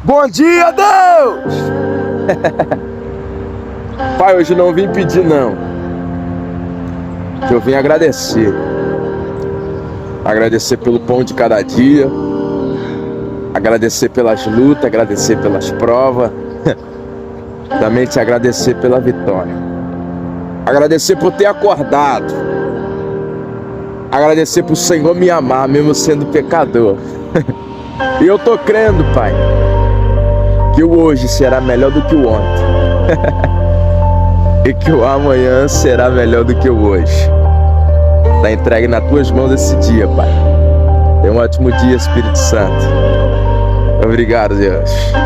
Bom dia, Deus! Pai, hoje não vim pedir não. Eu vim agradecer. Agradecer pelo pão de cada dia. Agradecer pelas lutas, agradecer pelas provas. Também te agradecer pela vitória. Agradecer por ter acordado. Agradecer por o Senhor me amar, mesmo sendo pecador. E eu tô crendo, Pai, que o hoje será melhor do que o ontem. E que o amanhã será melhor do que o hoje. Tá entregue nas tuas mãos esse dia, Pai. Tenha um ótimo dia, Espírito Santo. Obrigado, Deus.